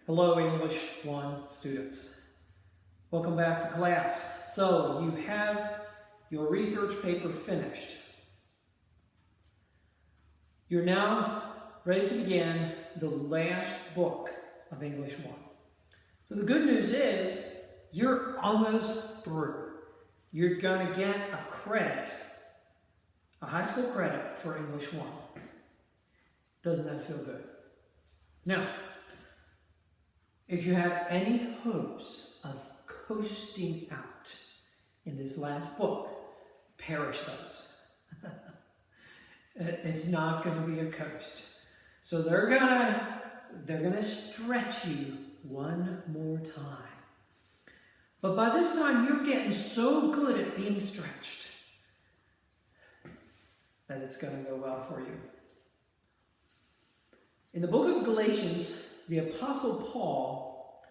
Hello, English 1 students. Welcome back to class. So, you have your research paper finished. You're now ready to begin the last book of English 1. So the good news is, you're almost through. You're going to get a credit, a high school credit for English 1. Doesn't that feel good? Now, if you have any hopes of coasting out in this last book, perish those. It's not going to be a coast. So they're gonna stretch you one more time. But by this time, you're getting so good at being stretched that it's going to go well for you. In the book of Galatians, the Apostle Paul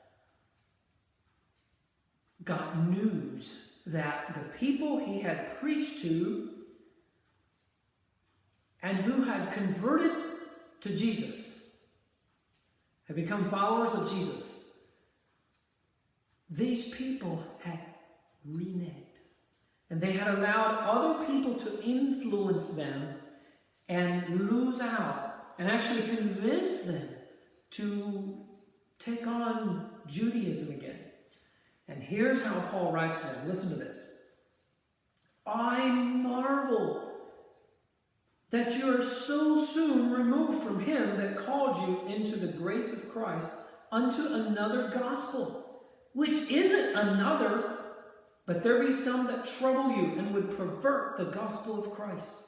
got news that the people he had preached to and who had converted to Jesus, had become followers of Jesus, these people had reneged. And they had allowed other people to influence them and lose out and actually convince them to take on Judaism again. And here's how Paul writes to them. Listen to this. I marvel that you are so soon removed from him that called you into the grace of Christ unto another gospel, which isn't another, but there be some that trouble you and would pervert the gospel of Christ.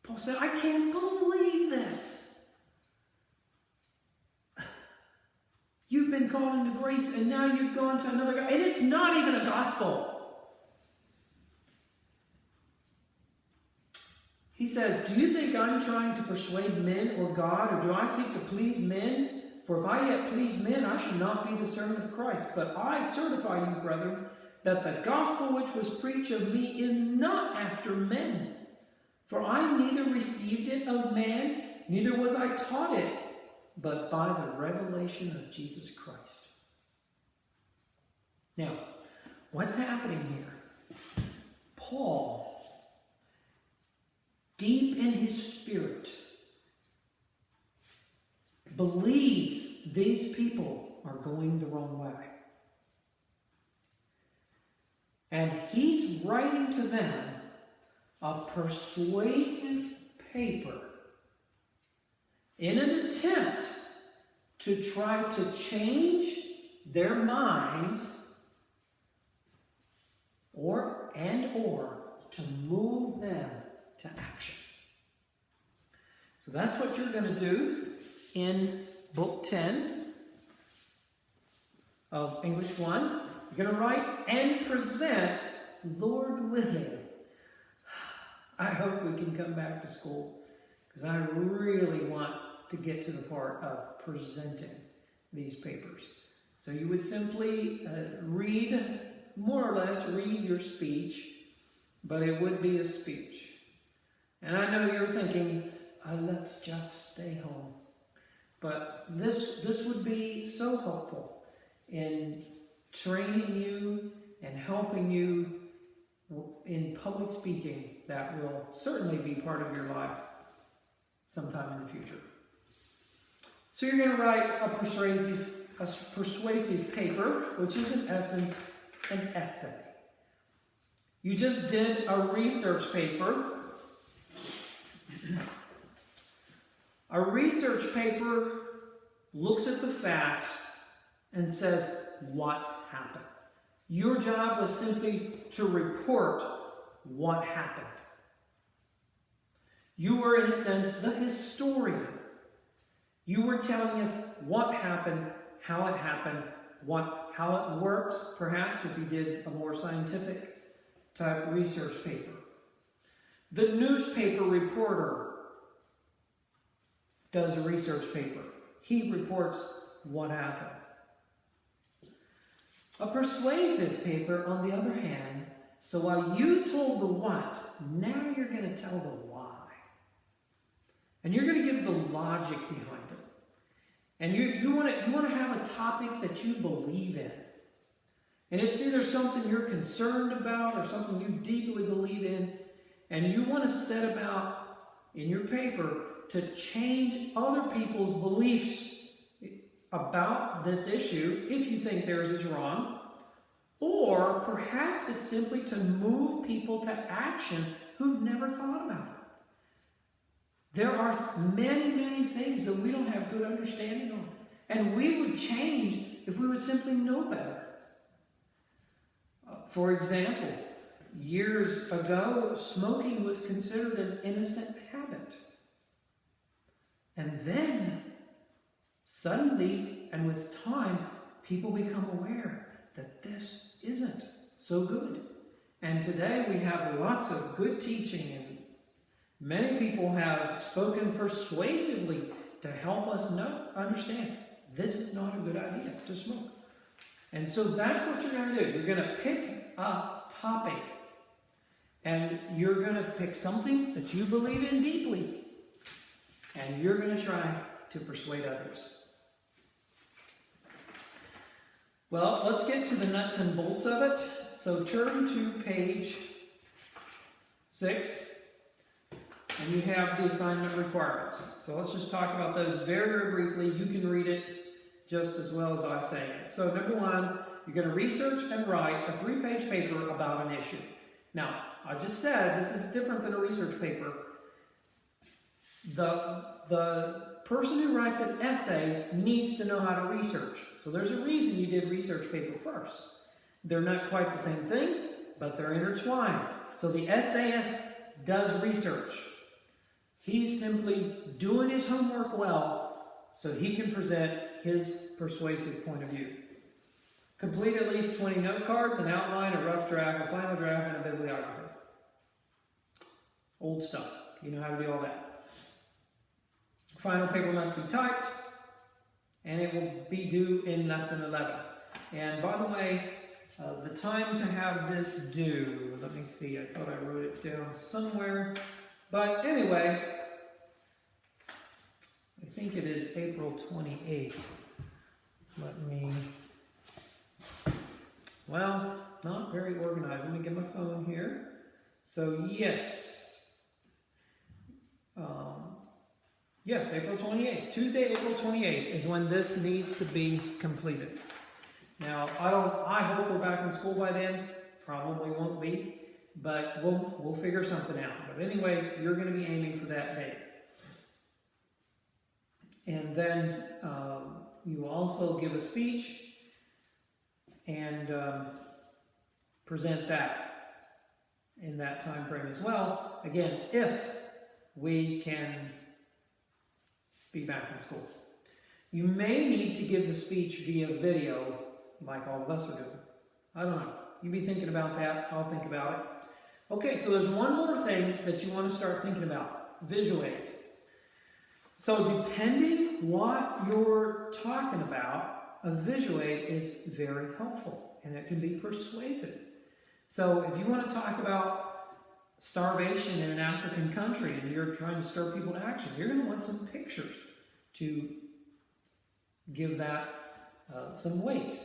Paul said, I can't believe this. You've been called into grace and now you've gone to another gospel. And it's not even a gospel. He says, do you think I'm trying to persuade men or God, or do I seek to please men? For if I yet please men, I should not be the servant of Christ. But I certify you, brethren, that the gospel which was preached of me is not after men. For I neither received it of man, neither was I taught it, but by the revelation of Jesus Christ. Now, what's happening here? Paul, deep in his spirit, believes these people are going the wrong way. And he's writing to them a persuasive paper in an attempt to try to change their minds or to move them to action. So that's what you're going to do in Book 10 of English 1. You're going to write and present, Lord willing. I hope we can come back to school, because I really want to get to the part of presenting these papers. So you would simply read, more or less, read your speech, but it would be a speech. And I know you're thinking, let's just stay home. But this would be so helpful in training you and helping you in public speaking. That will certainly be part of your life sometime in the future. So you're going to write a persuasive paper, which is in essence an essay. You just did a research paper. A research paper looks at the facts and says what happened. Your job was simply to report what happened. You were, in a sense, the historian. You were telling us what happened, how it happened, how it works, perhaps if you did a more scientific type research paper. The newspaper reporter does a research paper. He reports what happened. A persuasive paper, on the other hand, so while you told the what, now you're going to tell the why. And you're going to give the logic behind it. And you want to have a topic that you believe in. And it's either something you're concerned about or something you deeply believe in, and you want to set about in your paper to change other people's beliefs about this issue if you think theirs is wrong, or perhaps it's simply to move people to action who've never thought about it. There are many, many things that we don't have good understanding on, and we would change if we would simply know better. For example, years ago, smoking was considered an innocent habit. And then, suddenly, and with time, people become aware that this isn't so good. And today we have lots of good teaching, and many people have spoken persuasively to help us understand this is not a good idea to smoke. And so that's what you're going to do. You're going to pick a topic, and you're going to pick something that you believe in deeply, and you're going to try to persuade others. Well, let's get to the nuts and bolts of it. So turn to page 6, and you have the assignment requirements. So let's just talk about those very, very briefly. You can read it just as well as I'm saying it. So number 1, you're going to research and write a 3-page paper about an issue. Now, I just said this is different than a research paper. The person who writes an essay needs to know how to research. So there's a reason you did research paper first. They're not quite the same thing, but they're intertwined. So the essayist does research. He's simply doing his homework well so he can present his persuasive point of view. Complete at least 20 note cards, an outline, a rough draft, a final draft, and a bibliography. Old stuff. You know how to do all that. Final paper must be typed, and it will be due in lesson 11. And by the way, the time to have this due, let me see, I thought I wrote it down somewhere. But anyway, I think it is April 28th. Well, not very organized. Let me get my phone here. So yes, yes, April 28th. Tuesday, April 28th is when this needs to be completed. Now, I hope we're back in school by then. Probably won't be, but we'll figure something out. But anyway, you're going to be aiming for that date. And then you will also give a speech and present that in that time frame as well. Again, if we can be back in school. You may need to give the speech via video, like all of us are doing. I don't know. You be thinking about that. I'll think about it. Okay, so there's one more thing that you want to start thinking about. Visual aids. So depending what you're talking about, a visual aid is very helpful, and it can be persuasive. So if you want to talk about starvation in an African country and you're trying to stir people to action, you're going to want some pictures to give that some weight.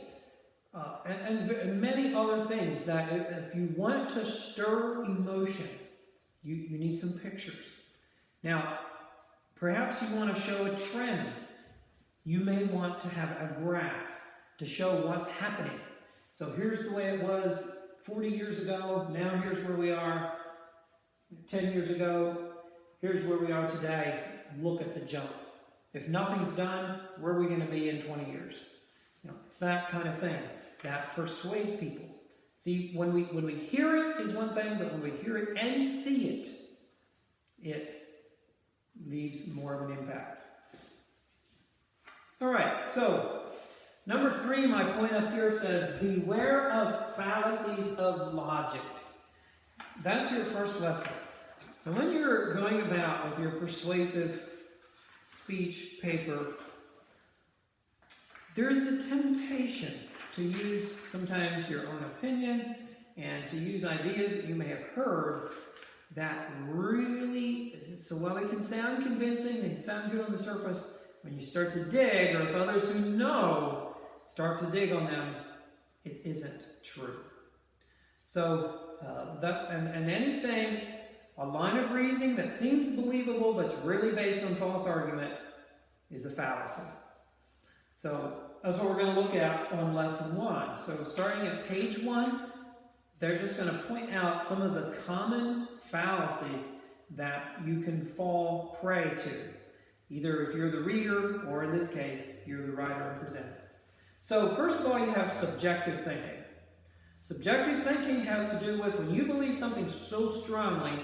And many other things that if you want to stir emotion, you need some pictures. Now, perhaps you want to show a trend. You may want to have a graph to show what's happening. So here's the way it was 40 years ago. Now here's where we are 10 years ago. Here's where we are today. Look at the jump. If nothing's done, where are we going to be in 20 years? You know, it's that kind of thing that persuades people. See, when we hear it is one thing, but when we hear it and see it, it leaves more of an impact. All right, so number 3, my point up here says, beware of fallacies of logic. That's your first lesson. So when you're going about with your persuasive speech paper, there's the temptation to use sometimes your own opinion and to use ideas that you may have heard that really, so while they can sound convincing, they can sound good on the surface, when you start to dig, or if others who know start to dig on them, it isn't true. So, and anything, a line of reasoning that seems believable but it's really based on false argument is a fallacy. So that's what we're going to look at on lesson 1. So starting at page 1, they're just going to point out some of the common fallacies that you can fall prey to, either if you're the reader or in this case, you're the writer and presenter. So first of all, you have subjective thinking. Subjective thinking has to do with when you believe something so strongly,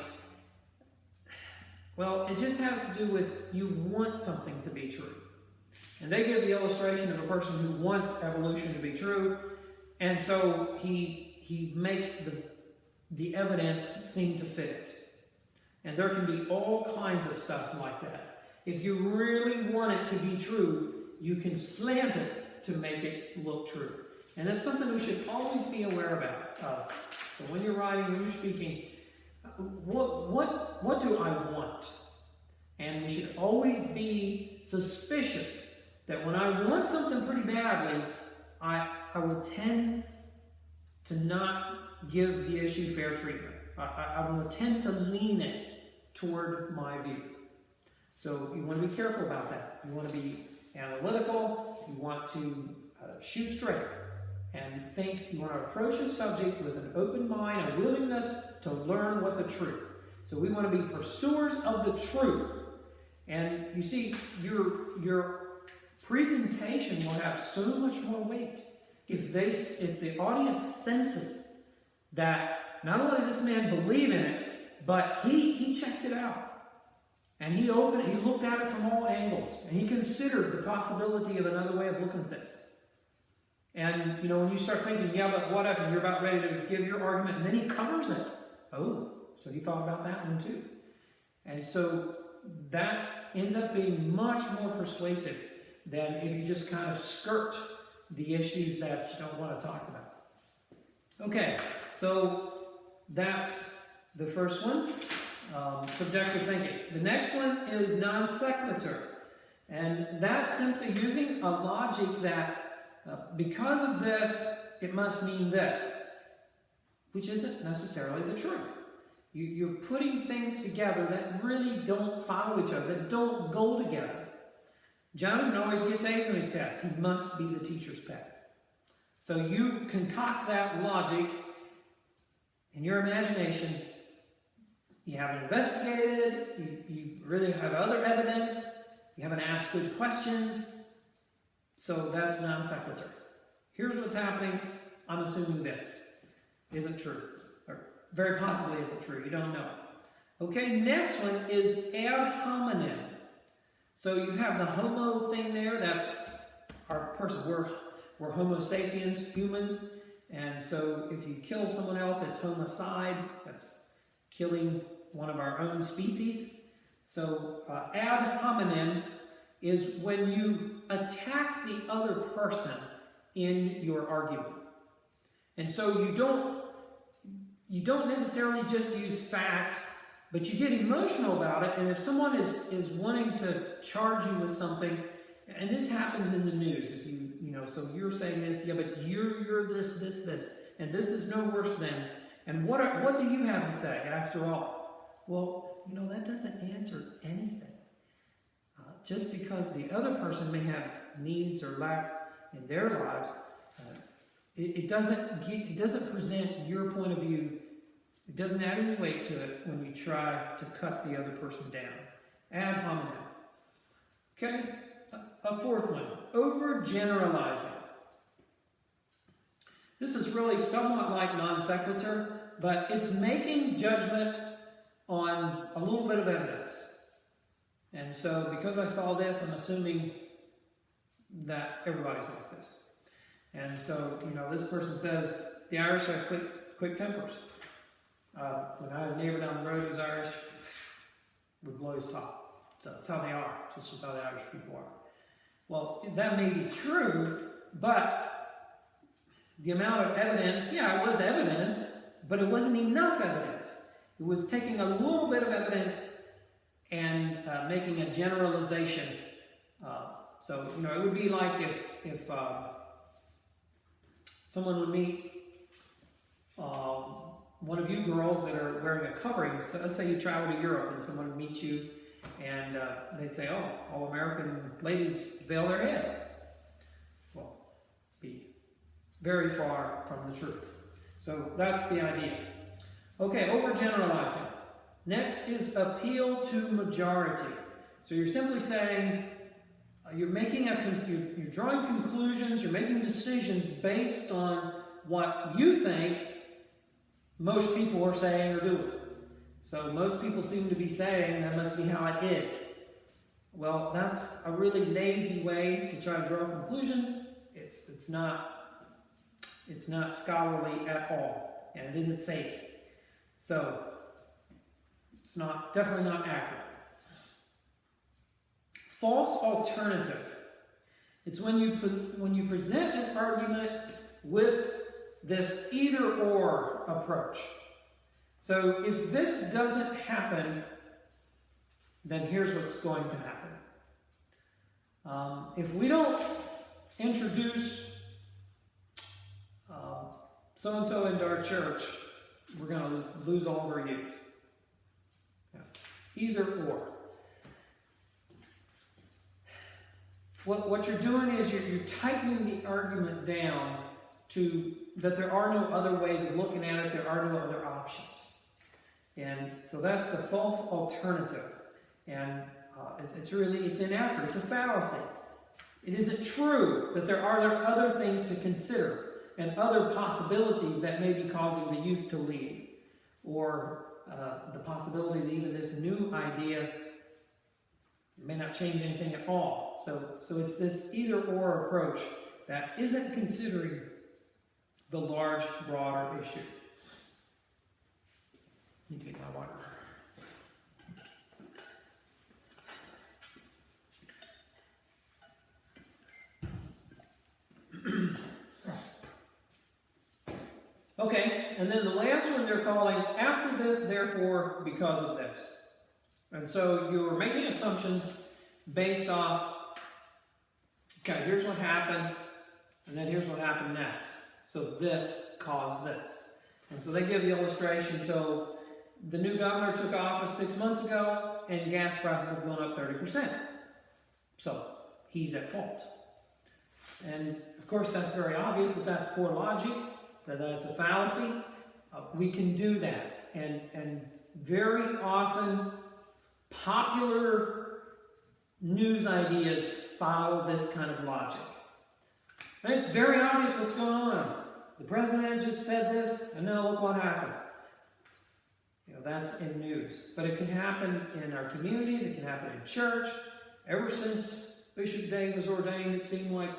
well, it just has to do with you want something to be true. And they give the illustration of a person who wants evolution to be true, and so he makes the evidence seem to fit it. And there can be all kinds of stuff like that. If you really want it to be true, you can slant it to make it look true. And that's something we should always be aware about. So when you're writing, when you're speaking, what do I want? And we should always be suspicious that when I want something pretty badly, I will tend to not give the issue fair treatment. I will tend to lean it toward my view. So you want to be careful about that. You want to be analytical. You want to shoot straight and think. You want to approach a subject with an open mind, a willingness to learn what the truth. So we want to be pursuers of the truth. And you see, your presentation will have so much more weight if the audience senses that not only does this man believe in it, but he checked it out. And he opened it, he looked at it from all angles, and he considered the possibility of another way of looking at this. And, you know, when you start thinking, yeah, but what if you're about ready to give your argument, and then he covers it. Oh, so he thought about that one too. And so that ends up being much more persuasive than if you just kind of skirt the issues that you don't want to talk about. Okay, so that's the first one, subjective thinking. The next one is non sequitur. And that's simply using a logic that because of this, it must mean this, which isn't necessarily the truth. You're putting things together that really don't follow each other, that don't go together. Jonathan always gets A's on his tests. He must be the teacher's pet. So you concoct that logic in your imagination. You haven't investigated. You really have other evidence. You haven't asked good questions. So that's non sequitur. Here's what's happening. I'm assuming this. Is it true? Or very possibly is it true? You don't know. Okay, next one is ad hominem. So you have the homo thing there. That's our person. We're homo sapiens, humans. And so if you kill someone else, it's homicide. That's killing one of our own species. So ad hominem is when you attack the other person in your argument. And so you don't necessarily just use facts, but you get emotional about it. And if someone is wanting to charge you with something, and this happens in the news, if so you're saying this, yeah, but you're this, and this is no worse than, and what do you have to say after all? Well, that doesn't answer anything. Just because the other person may have needs or lack in their lives, it doesn't present your point of view. It doesn't add any weight to it when you try to cut the other person down. Ad hominem. Okay, a fourth one, overgeneralizing. This is really somewhat like non sequitur, but it's making judgment on a little bit of evidence. And so because I saw this, I'm assuming that everybody's like this. And so, this person says the Irish have quick tempers. When I had a neighbor down the road who was Irish, would blow his top. So that's how they are. It's just how the Irish people are. Well, that may be true, but the amount of evidence, yeah, it was evidence, but it wasn't enough evidence. It was taking a little bit of evidence and making a generalization So, you know, it would be like if someone would meet one of you girls that are wearing a covering. So let's say you travel to Europe and someone would meet you and they'd say, oh, all American ladies veil their head. Well, be very far from the truth. So that's the idea. Okay, overgeneralizing. Next is appeal to majority. So you're simply saying, you're drawing conclusions, you're making decisions based on what you think most people are saying or doing. So most people seem to be saying that must be how it is. Well, that's a really lazy way to try to draw conclusions. It's not scholarly at all, and it isn't safe. So it's definitely not accurate. False alternative. It's when you present an argument with this either-or approach. So if this doesn't happen, then here's what's going to happen. If we don't introduce so-and-so into our church, we're going to lose all of our youth. Yeah. Either-or. What you're doing is you're tightening the argument down to that there are no other ways of looking at it, there are no other options. And so that's the false alternative. And it's inaccurate, it's a fallacy. It isn't true that there are other things to consider and other possibilities that may be causing the youth to leave. Or the possibility that even this new idea may not change anything at all. So it's this either-or approach that isn't considering the large, broader issue. Need to get my water. Okay, and then the last one they're calling after this, therefore, because of this. And so you're making assumptions based off, okay, here's what happened, and then here's what happened next. So this caused this. And so they give the illustration. So the new governor took office 6 months ago, and gas prices have gone up 30%. So he's at fault. And of course, that's very obvious that that's poor logic, that that's a fallacy. We can do that. And very often, popular news ideas follow this kind of logic. And it's very obvious what's going on. The president just said this, and now look what happened. You know, that's in news. But it can happen in our communities, it can happen in church. Ever since Bishop Day was ordained, it seemed like,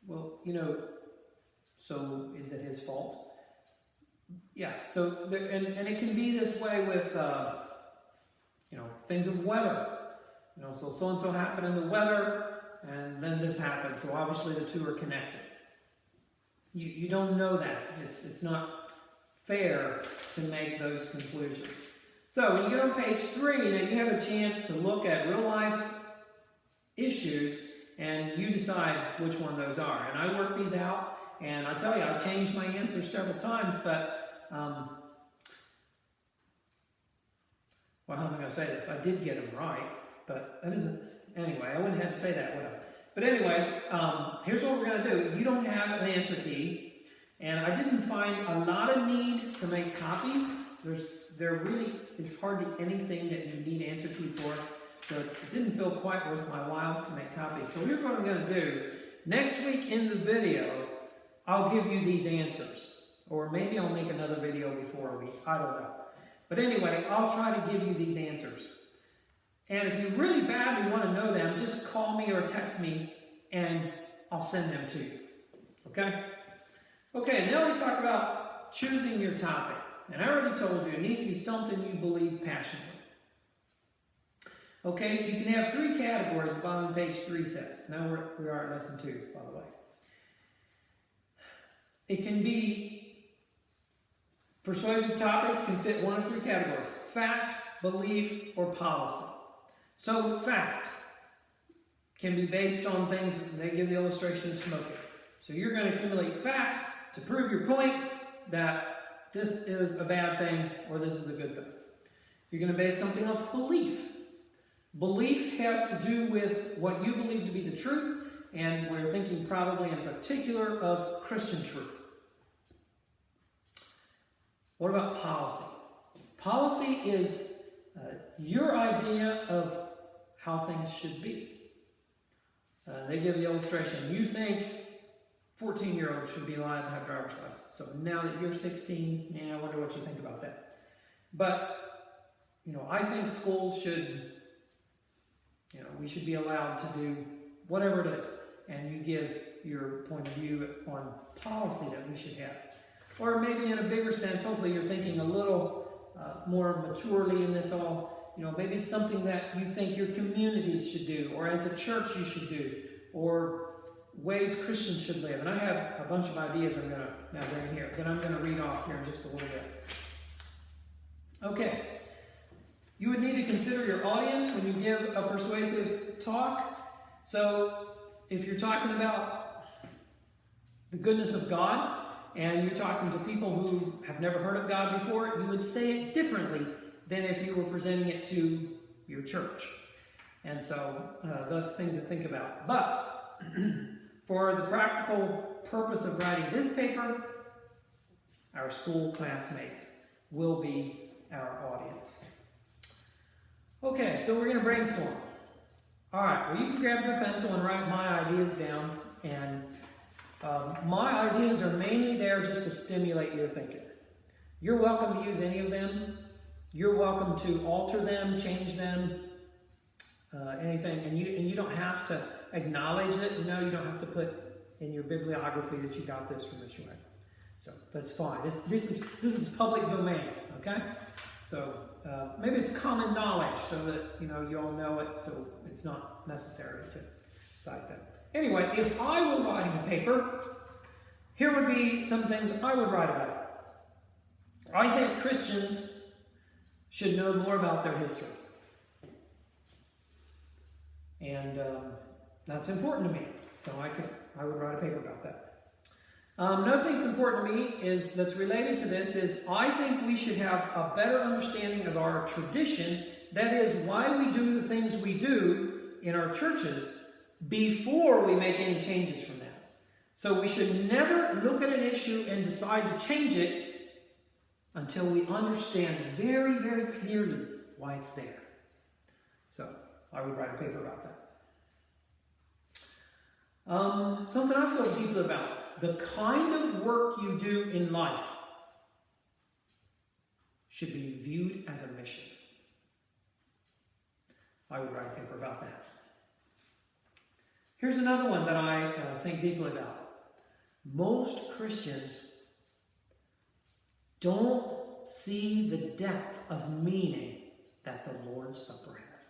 well, you know, so is it his fault? Yeah, so, and it can be this way with, you know, things of weather. You know, so-and-so happened in the weather, and then this happened. So obviously the two are connected. You don't know that. It's not fair to make those conclusions. So when you get on page 3, now you have a chance to look at real life issues, and you decide which one those are. And I work these out, and I tell you, I changed my answers several times, but, well, how am I going to say this? I did get them right, but that isn't, anyway, I wouldn't have to say that, would I? But anyway, here's what we're going to do. You don't have an answer key, and I didn't find a lot of need to make copies. There really is hardly anything that you need answer key for, so it didn't feel quite worth my while to make copies. So here's what I'm going to do. Next week in the video, I'll give you these answers, or maybe I'll make another video before a week. I don't know. But anyway, I'll try to give you these answers. And if you really badly want to know them, just call me or text me, and I'll send them to you. Okay? Okay, now we talk about choosing your topic. And I already told you, it needs to be something you believe passionately. Okay, you can have 3 categories, the bottom of page 3 says. Now we are at lesson 2, by the way. It can be, persuasive topics can fit one of 3 categories: fact, belief, or policy. So fact. can be based on things, they give the illustration of smoking. So you're going to accumulate facts to prove your point that this is a bad thing or this is a good thing. You're going to base something off belief. Belief has to do with what you believe to be the truth, and we're thinking probably in particular of Christian truth. What about policy? Policy is your idea of how things should be. They give the illustration. You think 14-year-olds should be allowed to have driver's licenses. So now that you're 16, I wonder what you think about that. But, I think schools should, we should be allowed to do whatever it is. And you give your point of view on policy that we should have. Or maybe in a bigger sense, hopefully you're thinking a little more maturely in this all. Maybe it's something that you think your communities should do, or as a church you should do, or ways Christians should live. And I have a bunch of ideas I'm going to now bring here, that I'm going to read off here in just a little bit. Okay. You would need to consider your audience when you give a persuasive talk. So if you're talking about the goodness of God, and you're talking to people who have never heard of God before, you would say it differently than if you were presenting it to your church. And so that's a thing to think about. But for the practical purpose of writing this paper, our school classmates will be our audience. Okay, so we're going to brainstorm. All right, well, you can grab your pencil and write my ideas down. And my ideas are mainly there just to stimulate your thinking. You're welcome to use any of them. You're welcome to alter them, change them, anything. And you don't have to acknowledge it. You don't have to put in your bibliography that you got this from this way. So that's fine. This is public domain, okay? So maybe it's common knowledge so that you all know it, so it's not necessary to cite that. Anyway, if I were writing a paper, here would be some things I would write about. I think Christians should know more about their history. And that's important to me, so I would write a paper about that. Another thing that's important to me that's related to this is I think we should have a better understanding of our tradition, that is, why we do the things we do in our churches before we make any changes from that. So we should never look at an issue and decide to change it until we understand very, very clearly why it's there. So I would write a paper about that. Something I feel deeply about. The kind of work you do in life should be viewed as a mission. I would write a paper about that. Here's another one that I think deeply about. Most Christians don't see the depth of meaning that the Lord's Supper has.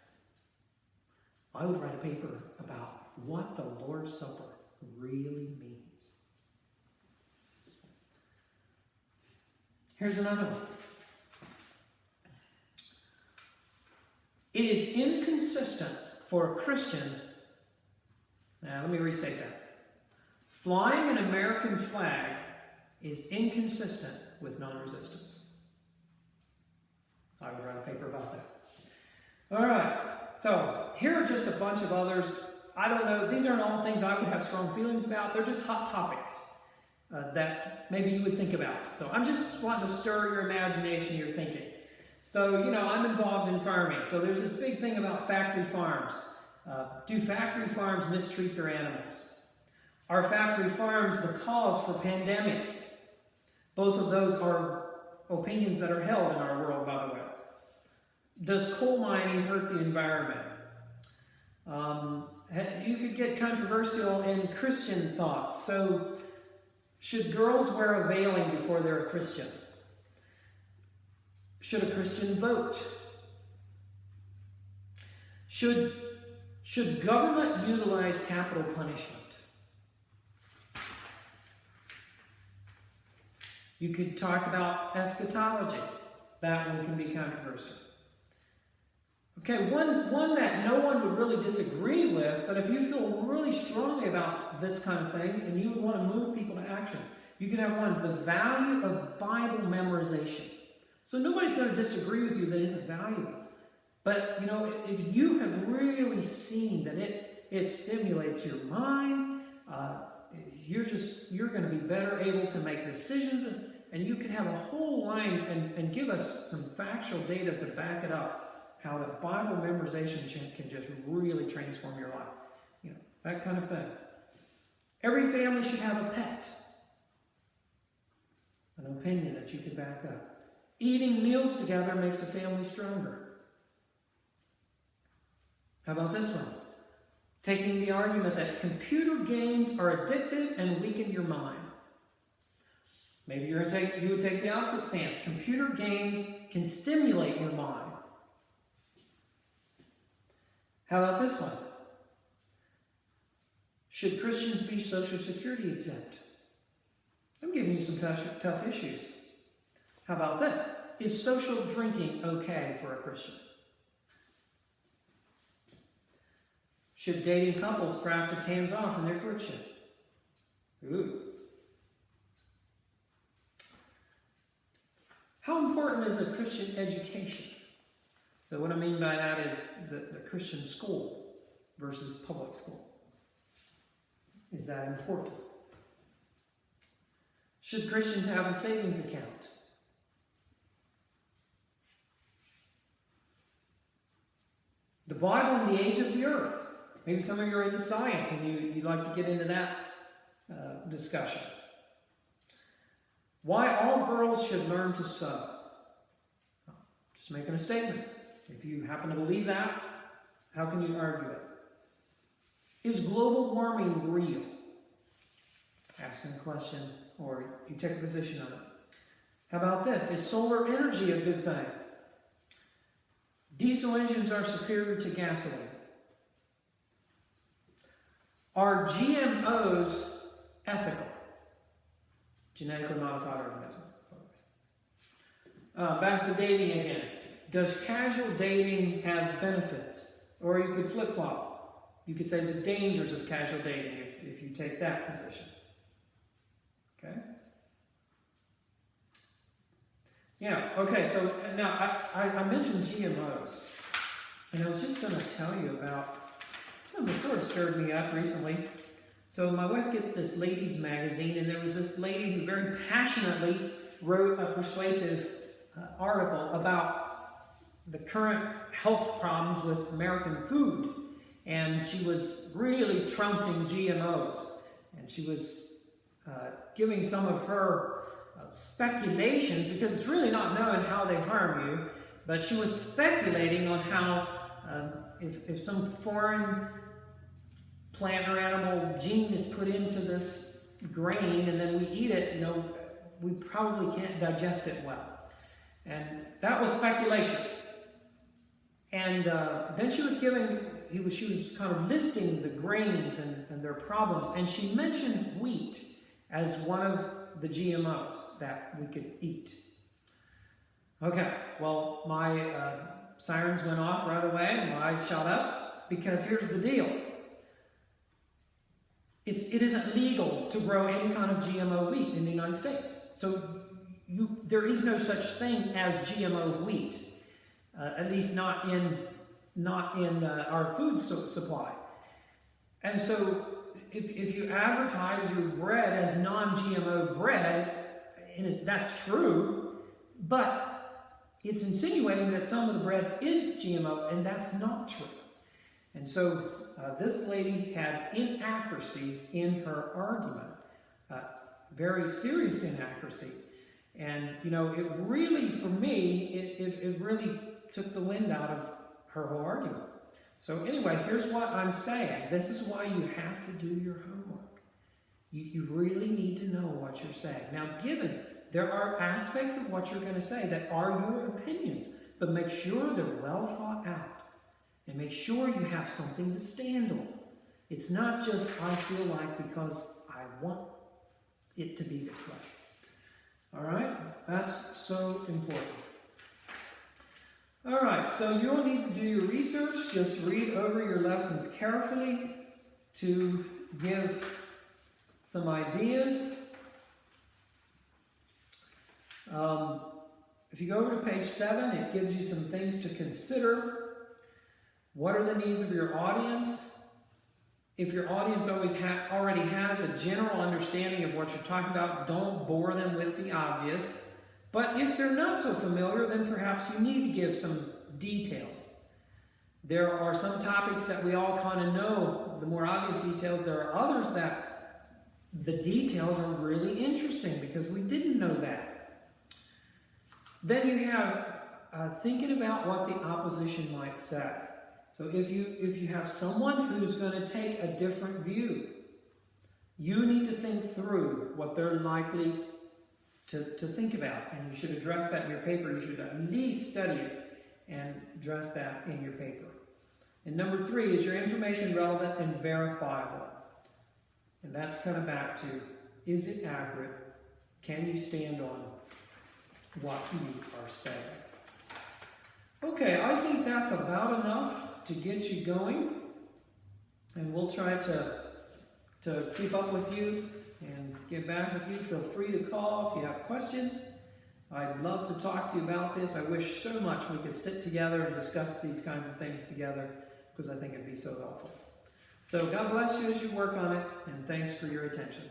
I would write a paper about what the Lord's Supper really means. Here's another one. It is inconsistent for a Christian. Now, let me restate that. Flying an American flag is inconsistent with non-resistance. I would write a paper about that. All right, so here are just a bunch of others. I don't know, these aren't all things I would have strong feelings about. They're just hot topics that maybe you would think about. So I'm just wanting to stir your imagination, your thinking. So, I'm involved in farming. So there's this big thing about factory farms. Do factory farms mistreat their animals? Are factory farms the cause for pandemics? Both of those are opinions that are held in our world, by the way. Does coal mining hurt the environment? You could get controversial in Christian thoughts. So, should girls wear a veiling before they're a Christian? Should a Christian vote? Should government utilize capital punishment? You could talk about eschatology. That one can be controversial. Okay, one that no one would really disagree with, but if you feel really strongly about this kind of thing and you would want to move people to action, you could have one, the value of Bible memorization. So nobody's going to disagree with you that isn't valuable. But, if you have really seen that it stimulates your mind, you're going to be better able to make decisions, and you can have a whole line and give us some factual data to back it up, how that Bible memorization can just really transform your life. That kind of thing. Every family should have a pet. An opinion that you can back up. Eating meals together makes a family stronger. How about this one? Taking the argument that computer games are addictive and weaken your mind. Maybe you would take the opposite stance. Computer games can stimulate your mind. How about this one? Should Christians be Social Security exempt? I'm giving you some tough issues. How about this? Is social drinking okay for a Christian? Should dating couples practice hands-off in their courtship? Ooh. How important is a Christian education? So what I mean by that is the Christian school versus public school. Is that important? Should Christians have a savings account? The Bible in the age of the earth. Maybe some of you are into science and you'd like to get into that discussion. Why all girls should learn to sew. Just making a statement. If you happen to believe that, how can you argue it? Is global warming real? Asking a question, or you take a position on it. How about this? Is solar energy a good thing? Diesel engines are superior to gasoline. Are GMOs ethical? Genetically modified organism. Back to dating again. Does casual dating have benefits? Or you could flip-flop. You could say the dangers of casual dating if you take that position. Okay? Yeah, okay, so now I mentioned GMOs. And I was just going to tell you about something that sort of stirred me up recently. So my wife gets this ladies magazine, and there was this lady who very passionately wrote a persuasive article about the current health problems with American food. And she was really trouncing GMOs. And she was giving some of her speculations, because it's really not known how they harm you, but she was speculating on how if some foreign plant or animal gene is put into this grain and then we eat it, we probably can't digest it well. And that was speculation. And then she was kind of listing the grains and their problems, and she mentioned wheat as one of the GMOs that we could eat. Okay, well, my sirens went off right away, my eyes shot up, because here's the deal. It isn't legal to grow any kind of GMO wheat in the United States. So there is no such thing as GMO wheat, at least not in our food supply. And so if you advertise your bread as non-GMO bread, and that's true, but it's insinuating that some of the bread is GMO, and that's not true. And so this lady had inaccuracies in her argument, very serious inaccuracy. And, it really, for me, it really took the wind out of her whole argument. So anyway, here's what I'm saying. This is why you have to do your homework. You really need to know what you're saying. Now, given there are aspects of what you're going to say that are your opinions, but make sure they're well thought out. And make sure you have something to stand on. It's not just, I feel like, because I want it to be this way. All right? That's so important. All right, so you'll need to do your research. Just read over your lessons carefully to give some ideas. If you go over to page 7, it gives you some things to consider. What are the needs of your audience? If your audience already has a general understanding of what you're talking about, don't bore them with the obvious. But if they're not so familiar, then perhaps you need to give some details. There are some topics that we all kind of know, the more obvious details. There are others that the details are really interesting because we didn't know that. Then you have thinking about what the opposition might say. So if you have someone who's going to take a different view, you need to think through what they're likely to think about. And you should address that in your paper. You should at least study it and address that in your paper. And number 3, is your information relevant and verifiable? And that's kind of back to, is it accurate? Can you stand on what you are saying? Okay, I think that's about enough to get you going. And we'll try to keep up with you and get back with you. Feel free to call if you have questions. I'd love to talk to you about this. I wish so much we could sit together and discuss these kinds of things together because I think it'd be so helpful. So God bless you as you work on it, and thanks for your attention.